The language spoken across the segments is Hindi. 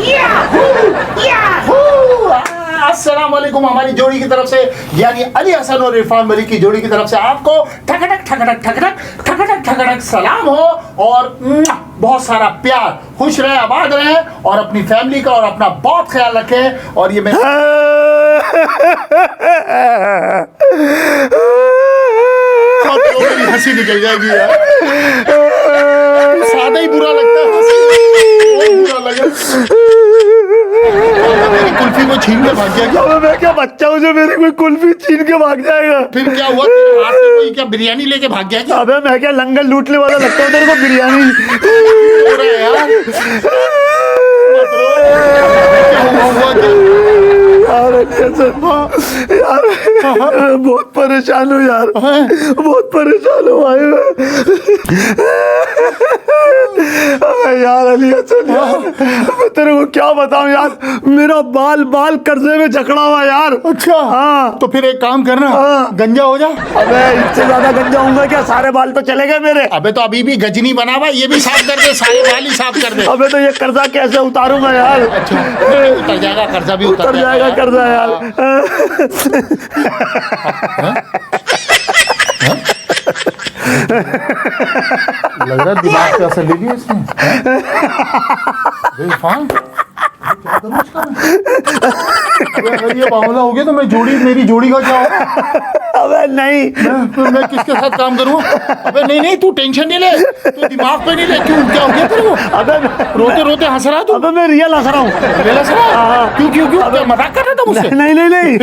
Yahoo Yahoo. अस्सलाम वालेकुम। हमारी जोड़ी की तरफ से यानी अली हसन और इरफान मलिक की जोड़ी की तरफ से आपको ठकठक ठकठक ठकठक ठकठक ठकठक सलाम हो और बहुत सारा प्यार। खुश रहे, आबाद रहे और अपनी फैमिली का और अपना बहुत ख्याल रखें। और ये मैं मेरी हंसी निकल जाएगी यार, सादा ही बुरा लगता है, हंसी बुरा लगे। मेरी कुल्फी को छीन के भाग गया क्या? मैं क्या बच्चा हूँ जो मेरी कोई कुल्फी छीन के भाग जाएगा? फिर क्या हुआ? तेरे हाथ से कोई क्या बिरयानी लेके भाग गया क्या? अबे मैं क्या लंगर लूटने वाला लगता हूँ तेरे को? बिरयानी हो रहा है यार। क्या हुआ यार बहुत परेशान हूँ यार, बहुत परेशान हूँ भाई यार। अली हसन यार, मैं तेरे को क्या बताऊं यार, मेरा बाल बाल कर्जे में जकड़ा हुआ यार। अच्छा हाँ, तो फिर एक काम करना, गंजा हो जा। अबे इससे ज्यादा गंजा होऊंगा क्या? सारे बाल तो चले गए मेरे। अबे तो अभी भी गजनी बना हुआ, ये भी साफ कर दे, सारे बाल ही साफ कर दे। अबे तो ये कर्जा कैसे उतारूंगा यार? अच्छा उतर जाएगा कर्जा, भी उतर जाएगा कर्जा यार। लग रहा है दिमाग पे असर ले लिया इसने। इरफान क्या करूं इसका मैं? अगर ये मामला हो गया तो मैं मेरी जोड़ी का क्या होगा? अबे नहीं, मैं किसके साथ काम करूं? अबे नहीं तू टेंशन नहीं ले, तू दिमाग पे नहीं ले। क्यों, क्या हो गया तेरे को? अबे रोते रोते हंस रहा तू? अबे मैं रियल हंस रहा हूँ। रियल हंस रहा? क्यों क्यों क्यों? क्या मजाक कर रहा था मुझसे? नहीं।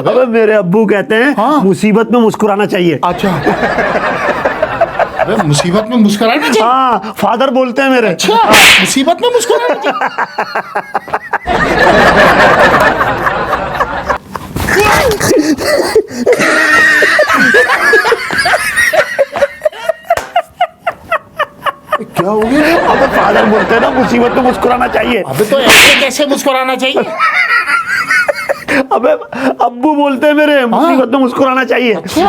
अबे मेरे अब्बू कहते हैं मुसीबत में मुस्कुराना चाहिए। अच्छा, अबे मुसीबत में मुस्कुराना चाहिए? हाँ, फादर बोलते हैं मेरे। अच्छा, मुसीबत में मुस्कुराना चाहिए। क्या हो गया? अबे फादर बोलते हैं ना मुसीबत में मुस्कुराना चाहिए। अबे तो ऐसे कैसे मुस्कुराना चाहिए? अबे अब्बू बोलते हैं मेरे मुसीबत में मुस्कुराना चाहिए। अच्छा।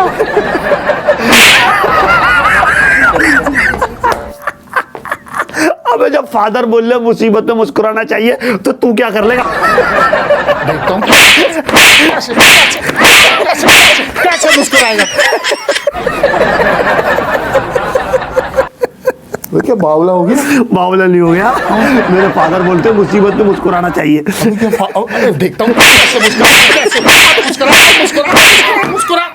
अबे जब फादर बोल रहे मुसीबत में मुस्कुराना चाहिए तो तू क्या कर लेगा? देखता हूँ कैसे मुस्कुराएगा। वो क्या बावला हो गया? बावला नहीं हो गया, मेरे फादर बोलते हैं मुसीबत में मुस्कुराना चाहिए। देखता हूँ कैसे मुस्कुरा।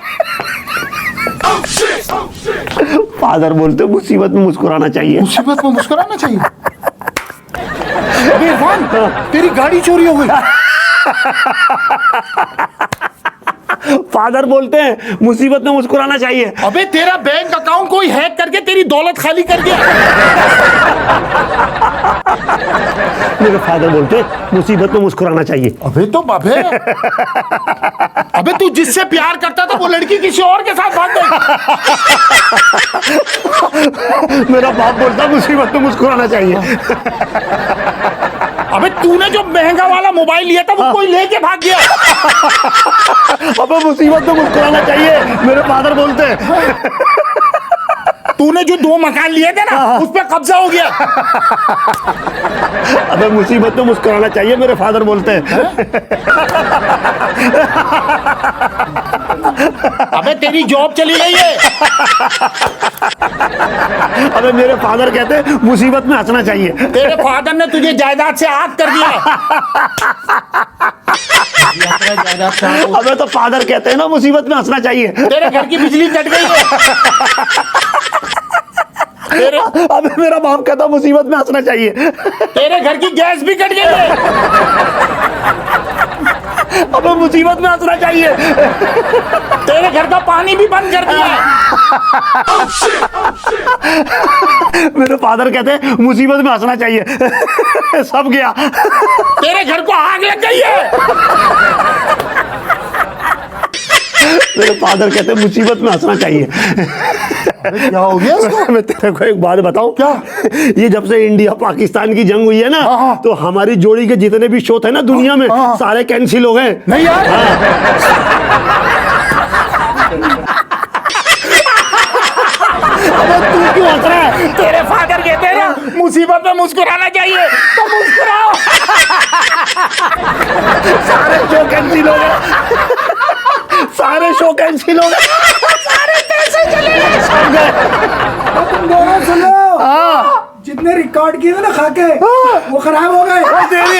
फादर बोलते हैं मुसीबत में मुस्कुराना चाहिए। मुसीबत में मुस्कुराना चाहिए? अबे इरफान, तेरी गाड़ी चोरी हो गई। फादर बोलते हैं मुसीबत में मुस्कुराना चाहिए। अबे तेरा बैंक अकाउंट कोई हैक करके तेरी दौलत खाली कर गया। मेरे फादर बोलते हैं मुसीबत में मुस्कुराना चाहिए। अबे तू जिससे प्यार करता था वो लड़की किसी और के साथ भाग गई। मेरा बाप बोलता मुसीबत में मुस्कुराना चाहिए। अबे तूने जो महंगा वाला मोबाइल लिया था वो कोई लेके भाग गया। अबे मुसीबत में मुस्कुराना चाहिए, मेरे फादर बोलते हैं। तूने जो 2 मकान लिए थे ना उस पे कब्जा हो गया। अबे मुसीबत में मुस्कुराना चाहिए, मेरे फादर बोलते हैं। अबे तेरी जॉब चली गई है। अबे मेरे फादर कहते हैं मुसीबत में हंसना चाहिए। तेरे फादर ने तुझे जायदाद से आग कर दिया। अबे तो फादर कहते हैं ना मुसीबत में हंसना चाहिए। तेरे घर की बिजली कट गई है। अबे मेरा बाप कहता मुसीबत में हंसना चाहिए। तेरे घर की गैस भी कट गई है। अबे मुसीबत में हंसना चाहिए। तेरे घर का पानी भी बंद कर दिया। मेरे फादर कहते हैं मुसीबत में हंसना चाहिए। सब गया। तेरे घर को आग लग गई है। मेरे फादर कहते हैं मुसीबत में हंसना चाहिए। क्या हो गया इसको? मैं तेरे को एक बात बताऊं क्या? ये जब से इंडिया पाकिस्तान की जंग हुई है ना, तो हमारी जोड़ी के जितने भी शो थे ना दुनिया में सारे कैंसिल हो गए। नहीं यार। अब तू क्यों हंस रहा है? तेरे फादर कहते हैं ना मुसीबत में मुस्कुराना चाहिए तो मुस्कुराओ। कैंसिल हो गए, सारे पैसे चले गए, सब गए। तुम दोनों सुनो, हाँ जितने रिकॉर्ड किए थे ना खा के वो खराब हो गए। तेरी